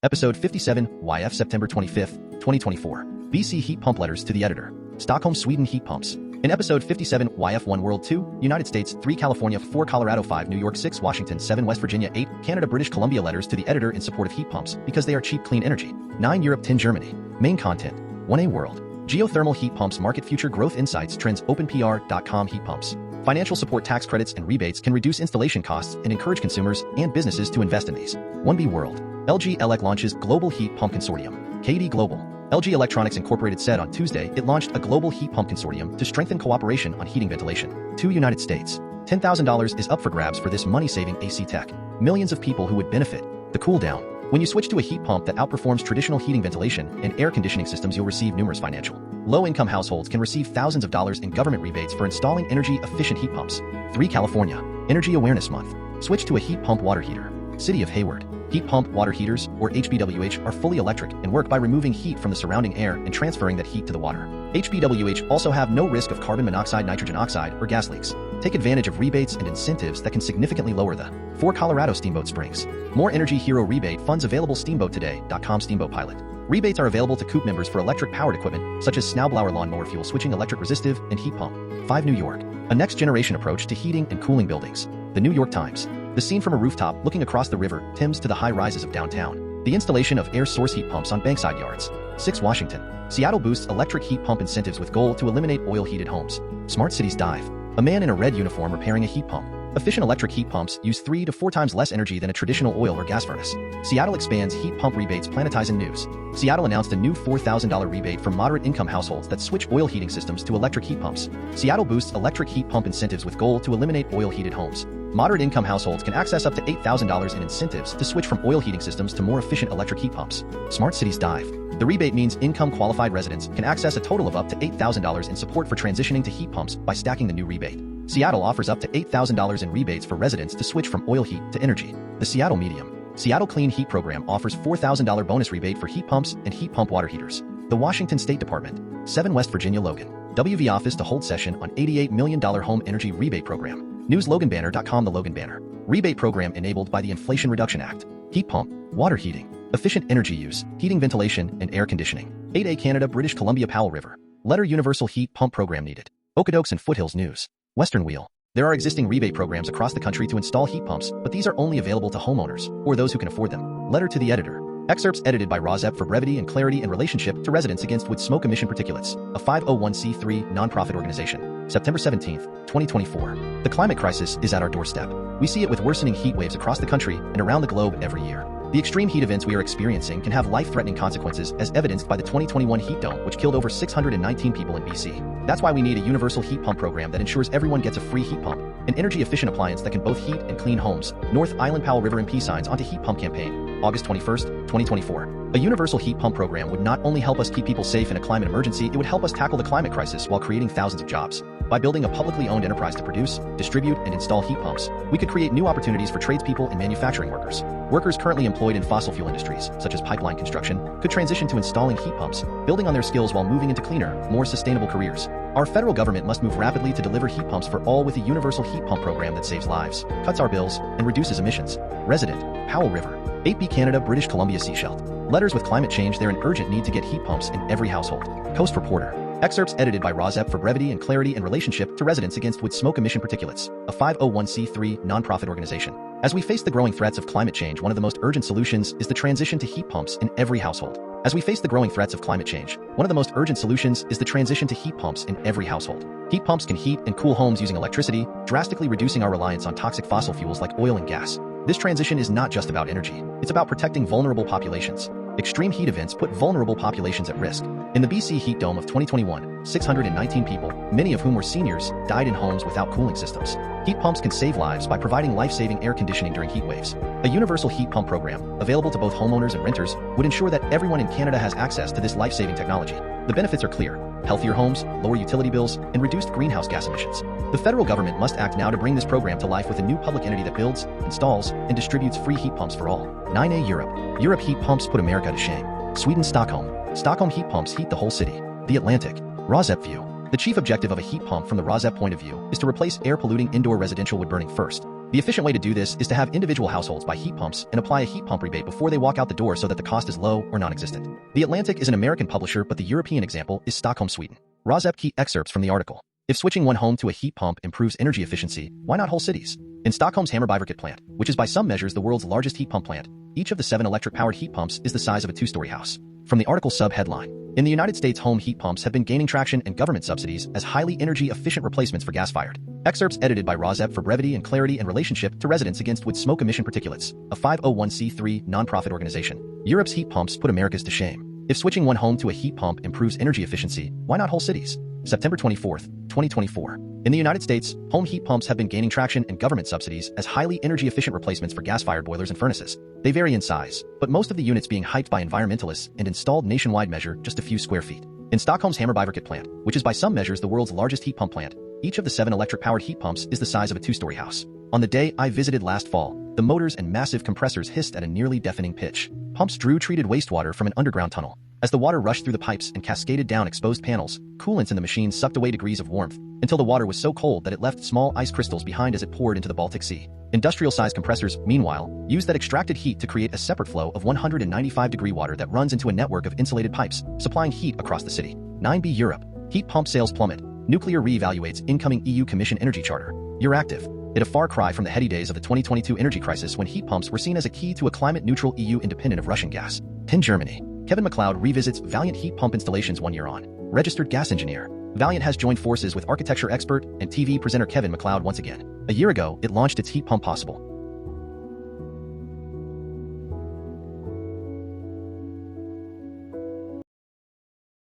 Episode 57, YF September 25th, 2024. BC Heat Pump Letters to the Editor. Stockholm, Sweden Heat Pumps. In Episode 57, YF 1 World 2, United States 3 California 4 Colorado 5 New York 6 Washington 7 West Virginia 8 Canada British Columbia Letters to the Editor in support of heat pumps because they are cheap clean energy. 9 Europe 10 Germany. Main content. 1A World. Geothermal heat pumps market future growth insights trends openpr.com heat pumps. Financial support tax credits and rebates can reduce installation costs and encourage consumers and businesses to invest in these. 1B World. LG Elec launches Global Heat Pump Consortium. KD Global. LG Electronics Incorporated said on Tuesday it launched a global heat pump consortium to strengthen cooperation on heating ventilation. 2 United States. $10,000 is up for grabs for this money-saving AC tech. Millions of people who would benefit. The cool down. When you switch to a heat pump that outperforms traditional heating ventilation and air conditioning systems, you'll receive numerous financial. Low-income households can receive thousands of dollars in government rebates for installing energy-efficient heat pumps. 3 California. Energy Awareness Month. Switch to a heat pump water heater. City of Hayward. Heat pump water heaters, or HPWH, are fully electric and work by removing heat from the surrounding air and transferring that heat to the water. HPWH also have no risk of carbon monoxide, nitrogen oxide, or gas leaks. Take advantage of rebates and incentives that can significantly lower the 4 Colorado Steamboat Springs. More Energy Hero rebate funds available steamboattoday.com Steamboat Pilot. Rebates are available to COOP members for electric-powered equipment such as snowblower lawnmower fuel switching, electric resistive, and heat pump. 5 New York. A next-generation approach to heating and cooling buildings. The New York Times. The scene from a rooftop looking across the river Thames to the high rises of downtown. The installation of air source heat pumps on bankside yards. 6 Washington. Seattle boosts electric heat pump incentives with goal to eliminate oil-heated homes. Smart Cities Dive. A man in a red uniform repairing a heat pump. Efficient electric heat pumps use 3 to 4 times less energy than a traditional oil or gas furnace. Seattle expands heat pump rebates. Planetizen News. Seattle announced a new $4,000 rebate for moderate-income households that switch oil heating systems to electric heat pumps. Seattle boosts electric heat pump incentives with goal to eliminate oil-heated homes. Moderate-income households can access up to $8,000 in incentives to switch from oil heating systems to more efficient electric heat pumps. Smart Cities Dive. The rebate means income-qualified residents can access a total of up to $8,000 in support for transitioning to heat pumps by stacking the new rebate. Seattle offers up to $8,000 in rebates for residents to switch from oil heat to energy. The Seattle Medium. Seattle Clean Heat Program offers $4,000 bonus rebate for heat pumps and heat pump water heaters. The Washington State Department. 7 West Virginia Logan. WV office to hold session on $88 million home energy rebate program. NewsLoganBanner.com. The Logan Banner. Rebate program enabled by the Inflation Reduction Act. Heat pump, water heating, efficient energy use, heating, ventilation, and air conditioning. 8A Canada British Columbia Powell River. Letter Universal Heat Pump Program needed. Okotoks and Foothills News. Western Wheel. There are existing rebate programs across the country to install heat pumps, but these are only available to homeowners or those who can afford them. Letter to the Editor. Excerpts edited by Rozep for brevity and clarity in relationship to Residents Against Wood Smoke Emission Particulates, a 501c3 nonprofit organization. September 17, 2024. The climate crisis is at our doorstep. We see it with worsening heat waves across the country and around the globe every year. The extreme heat events we are experiencing can have life-threatening consequences, as evidenced by the 2021 heat dome, which killed over 619 people in BC. That's why we need a universal heat pump program that ensures everyone gets a free heat pump, an energy-efficient appliance that can both heat and clean homes. North Island Powell River MP signs onto heat pump campaign, August 21st, 2024. A universal heat pump program would not only help us keep people safe in a climate emergency, it would help us tackle the climate crisis while creating thousands of jobs. By building a publicly owned enterprise to produce, distribute, and install heat pumps, we could create new opportunities for tradespeople and manufacturing workers. Workers currently employed in fossil fuel industries, such as pipeline construction, could transition to installing heat pumps, building on their skills while moving into cleaner, more sustainable careers. Our federal government must move rapidly to deliver heat pumps for all with a universal heat pump program that saves lives, cuts our bills, and reduces emissions. Resident, Powell River. 8B Canada British Columbia Seashell. Letters with climate change. There an urgent need to get heat pumps in every household. Coast Reporter. Excerpts edited by Rozep for brevity and clarity in relationship to Residents Against Wood Smoke Emission Particulates, a 501c3 nonprofit organization. As we face the growing threats of climate change, one of the most urgent solutions is the transition to heat pumps in every household. As we face the growing threats of climate change, one of the most urgent solutions is the transition to heat pumps in every household. Heat pumps can heat and cool homes using electricity, drastically reducing our reliance on toxic fossil fuels like oil and gas. This transition is not just about energy, it's about protecting vulnerable populations. Extreme heat events put vulnerable populations at risk. In the BC heat dome of 2021, 619 people, many of whom were seniors, died in homes without cooling systems. Heat pumps can save lives by providing life-saving air conditioning during heat waves. A universal heat pump program, available to both homeowners and renters, would ensure that everyone in Canada has access to this life-saving technology. The benefits are clear: healthier homes, lower utility bills, and reduced greenhouse gas emissions. The federal government must act now to bring this program to life with a new public entity that builds, installs, and distributes free heat pumps for all. 9A Europe. Europe heat pumps put America to shame. Sweden Stockholm. Stockholm heat pumps heat the whole city. The Atlantic. Rozep view. The chief objective of a heat pump from the Rozep point of view is to replace air-polluting indoor residential wood burning first. The efficient way to do this is to have individual households buy heat pumps and apply a heat pump rebate before they walk out the door so that the cost is low or non-existent. The Atlantic is an American publisher, but the European example is Stockholm, Sweden. Rosep key excerpts from the article. If switching one home to a heat pump improves energy efficiency, why not whole cities? In Stockholm's Hammarbyverket plant, which is by some measures the world's largest heat pump plant, each of the 7 electric-powered heat pumps is the size of a 2-story house. From the article sub-headline, in the United States, home heat pumps have been gaining traction and government subsidies as highly energy-efficient replacements for gas-fired. Excerpts edited by Rosep for brevity and clarity in relationship to residents against wood smoke emission particulates, a 501c3 nonprofit organization. Europe's heat pumps put Americas to shame. If switching one home to a heat pump improves energy efficiency, why not whole cities? September 24, 2024. In the United States, home heat pumps have been gaining traction and government subsidies as highly energy-efficient replacements for gas-fired boilers and furnaces. They vary in size, but most of the units being hyped by environmentalists and installed nationwide measure just a few square feet. In Stockholm's Hammarbyverket plant, which is by some measures the world's largest heat pump plant, each of the 7 electric-powered heat pumps is the size of a 2-story house. On the day I visited last fall, the motors and massive compressors hissed at a nearly deafening pitch. Pumps drew treated wastewater from an underground tunnel. As the water rushed through the pipes and cascaded down exposed panels, coolants in the machine sucked away degrees of warmth, until the water was so cold that it left small ice crystals behind as it poured into the Baltic Sea. Industrial-sized compressors, meanwhile, use that extracted heat to create a separate flow of 195-degree water that runs into a network of insulated pipes, supplying heat across the city. 9b Europe. Heat pump sales plummet. Nuclear re-evaluates incoming EU Commission energy charter. Euractiv. It a far cry from the heady days of the 2022 energy crisis when heat pumps were seen as a key to a climate-neutral EU independent of Russian gas. In Germany. Kevin MacLeod revisits Valiant heat pump installations 1 year on. Registered gas engineer. Valiant has joined forces with architecture expert and TV presenter Kevin MacLeod once again. A year ago, it launched its Heat Pump Possible,